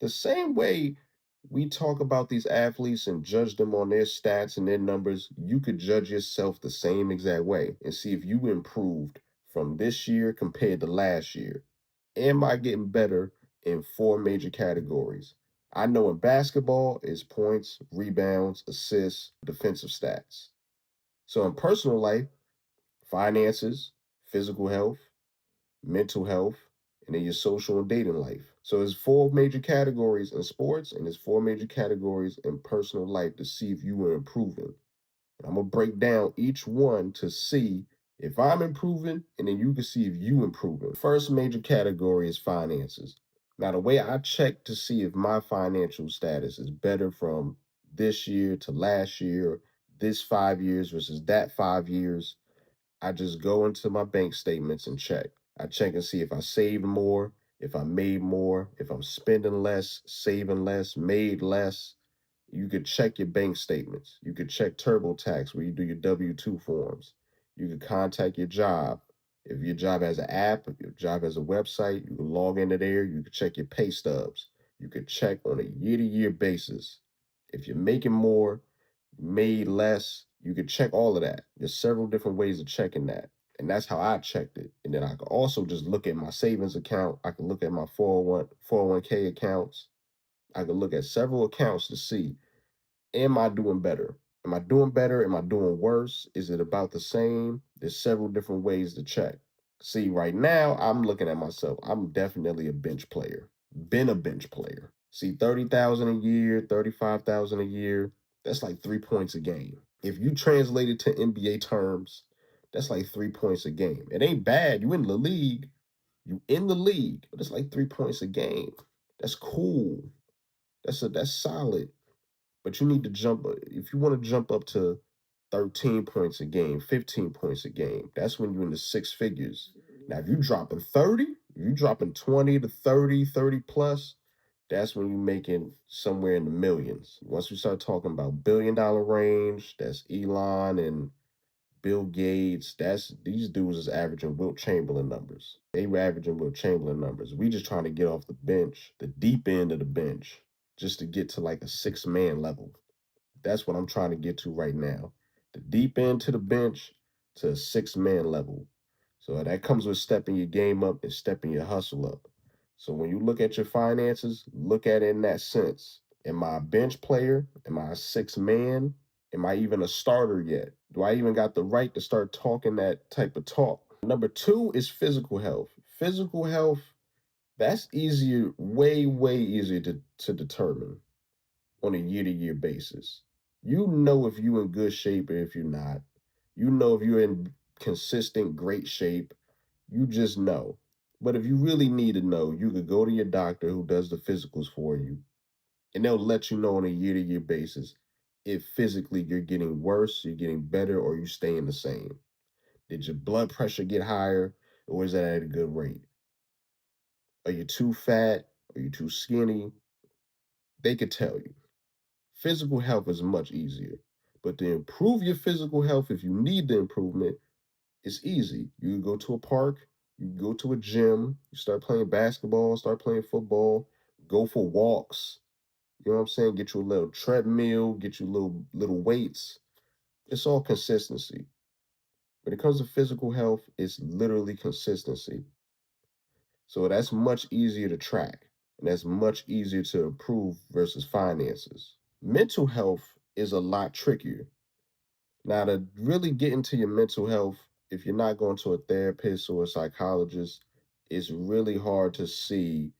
The same way we talk about these athletes and judge them on their stats and their numbers, you could judge yourself the same exact way and see if you improved from this year compared to last year. Am I getting better in four major categories? I know in basketball is points, rebounds, assists, defensive stats. So in personal life, finances, physical health, mental health, and then your social and dating life. So there's four major categories in sports and there's four major categories in personal life to see if you are improving. I'm gonna break down each one to see if I'm improving, and then you can see if you improving. First major category is finances. Now, the way I check to see if my financial status is better from this year to last year, this 5 years versus that 5 years, I just go into my bank statements and check. I check and see if I saved more, if I made more, if I'm spending less, saving less, made less. You could check your bank statements. You could check TurboTax where you do your W-2 forms. You could contact your job. If your job has an app, if your job has a website, you can log into there. You could check your pay stubs. You could check on a year-to-year basis. If you're making more, made less, you could check all of that. There's several different ways of checking that. And that's how I checked it. And then I could also just look at my savings account. I could look at my 401k accounts. I could look at several accounts to see, am I doing better? Am I doing better? Am I doing worse? Is it about the same? There's several different ways to check. See, right now, I'm looking at myself. I'm definitely a bench player. Been a bench player. See, 30,000 a year, 35,000 a year, that's like 3 points a game. If you translate it to NBA terms, that's like 3 points a game. It ain't bad. You in the league. You in the league, but it's like 3 points a game. That's cool. That's solid. But you need to jump if you want to jump up to 13 points a game, 15 points a game. That's when you're in the six figures. Now, if you're dropping 30, if you're dropping 20 to 30, 30 plus, that's when you're making somewhere in the millions. Once we start talking about $1 billion range, that's Elon and Bill Gates. That's these dudes is averaging Wilt Chamberlain numbers. They were averaging Wilt Chamberlain numbers. We just trying to get off the bench, the deep end of the bench, just to get to like a six-man level. That's what I'm trying to get to right now. The deep end to the bench to a six-man level. So that comes with stepping your game up and stepping your hustle up. So when you look at your finances, look at it in that sense. Am I a bench player? Am I a six man? Am I even a starter yet? Do I even got the right to start talking that type of talk? Number two is physical health. Physical health, that's easier, way, way easier to determine on a year-to-year basis. You know if you're in good shape or if you're not. You know if you're in consistent great shape. You just know. But if you really need to know, you could go to your doctor who does the physicals for you, and they'll let you know on a year-to-year basis if physically you're getting worse, you're getting better, or you're staying the same. Did your blood pressure get higher, or is that at a good rate? Are you too fat? Are you too skinny? They could tell you. Physical health is much easier. But to improve your physical health, if you need the improvement, it's easy. You can go to a park, you can go to a gym, you start playing basketball, start playing football, go for walks. You know what I'm saying? Get you a little treadmill, get you little weights. It's all consistency. When it comes to physical health, it's literally consistency. So that's much easier to track and that's much easier to improve versus finances. Mental health is a lot trickier. Now, to really get into your mental health, if you're not going to a therapist or a psychologist, it's really hard to see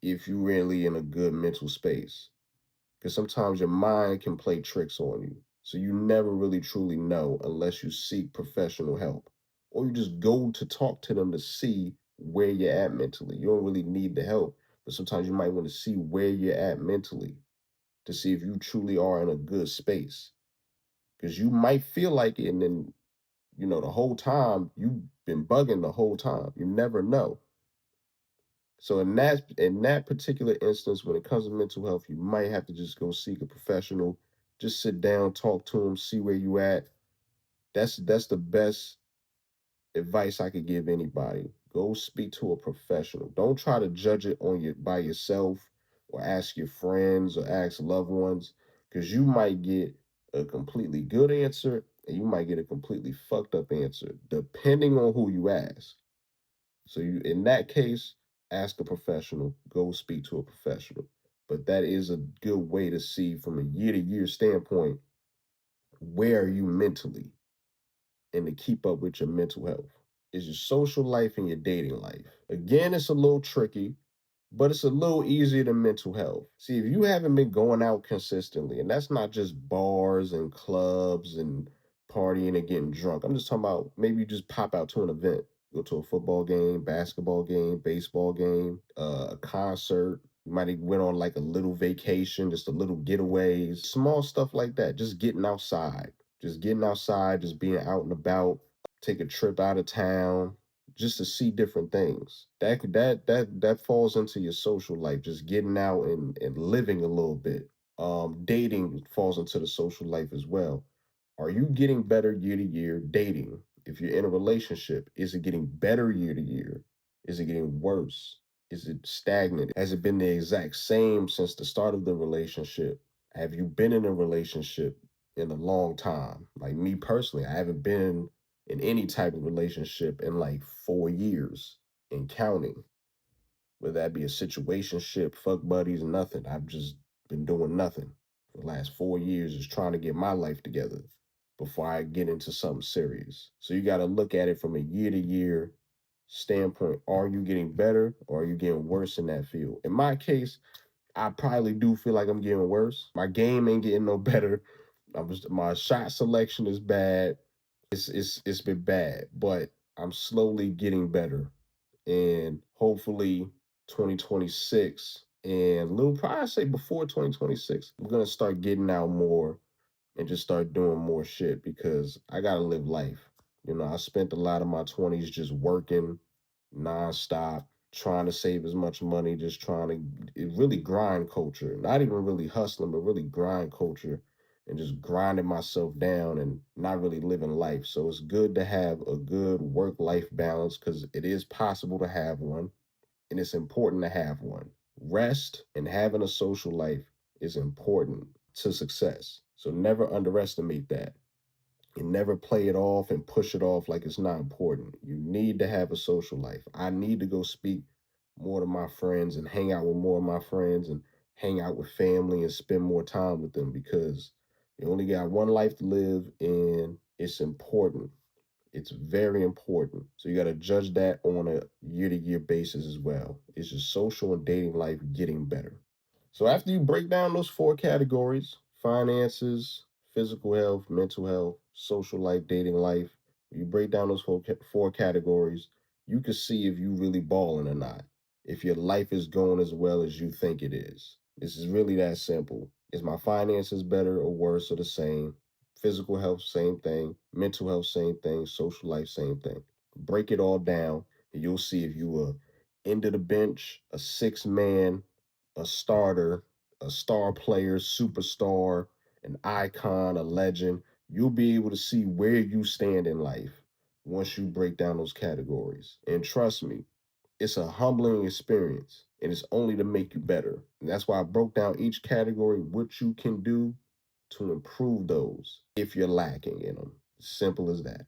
if you're really in a good mental space. Because sometimes your mind can play tricks on you. So you never really truly know unless you seek professional help. Or you just go to talk to them to see where you're at mentally. You don't really need the help, but sometimes you might want to see where you're at mentally to see if you truly are in a good space. Because you might feel like it, and then the whole time you've been bugging the whole time. You never know. So in that particular instance, when it comes to mental health, you might have to just go seek a professional. Just sit down, talk to them, see where you at. That's the best advice I could give anybody. Go speak to a professional. Don't try to judge it on your by yourself or ask your friends or ask loved ones, because you might get a completely good answer and you might get a completely fucked up answer depending on who you ask. So you, in that case, ask a professional, go speak to a professional. But that is a good way to see from a year to year standpoint, where are you mentally, and to keep up with your mental health. Is your social life and your dating life. Again, it's a little tricky, but it's a little easier than mental health. See, if you haven't been going out consistently, and that's not just bars and clubs and partying and getting drunk. I'm just talking about maybe you just pop out to an event, go to a football game, basketball game, baseball game, a concert. You might have went on like a little vacation, just a little getaways, small stuff like that. Just getting outside, just being out and about. Take a trip out of town, just to see different things. That falls into your social life, just getting out and living a little bit. Dating falls into the social life as well. Are you getting better year to year dating? If you're in a relationship, is it getting better year to year? Is it getting worse? Is it stagnant? Has it been the exact same since the start of the relationship? Have you been in a relationship in a long time? Like me personally, I haven't been in any type of relationship in like 4 years and counting. Whether that be a situationship, fuck buddies, nothing. I've just been doing nothing for the last 4 years, just trying to get my life together before I get into something serious. So you got to look at it from a year to year standpoint. Are you getting better or are you getting worse in that field? In my case, I probably do feel like I'm getting worse. My game ain't getting no better. My shot selection is bad. It's been bad, but I'm slowly getting better, and hopefully 2026 and little probably say before 2026, I'm gonna start getting out more and just start doing more shit because I gotta live life. You know, I spent a lot of my 20s just working nonstop, trying to save as much money, just trying to really grind culture, not even really hustling, but really grind culture and just grinding myself down and not really living life. So it's good to have a good work life balance because it is possible to have one and it's important to have one. Rest and having a social life is important to success. So never underestimate that. And never play it off and push it off like it's not important. You need to have a social life. I need to go speak more to my friends and hang out with more of my friends and hang out with family and spend more time with them because you only got one life to live and it's important. It's very important. So you got to judge that on a year to year basis as well. Is your social and dating life getting better? So after you break down those four categories, finances, physical health, mental health, social life, dating life, you break down those four categories, you can see if you really balling or not. If your life is going as well as you think it is. This is really that simple. Is my finances better or worse or the same? Physical health, same thing. Mental health, same thing. Social life, same thing. Break it all down, and you'll see if you are end of the bench, a six man, a starter, a star player, superstar, an icon, a legend. You'll be able to see where you stand in life once you break down those categories. And trust me, it's a humbling experience and it's only to make you better. And that's why I broke down each category, what you can do to improve those if you're lacking in them. Simple as that.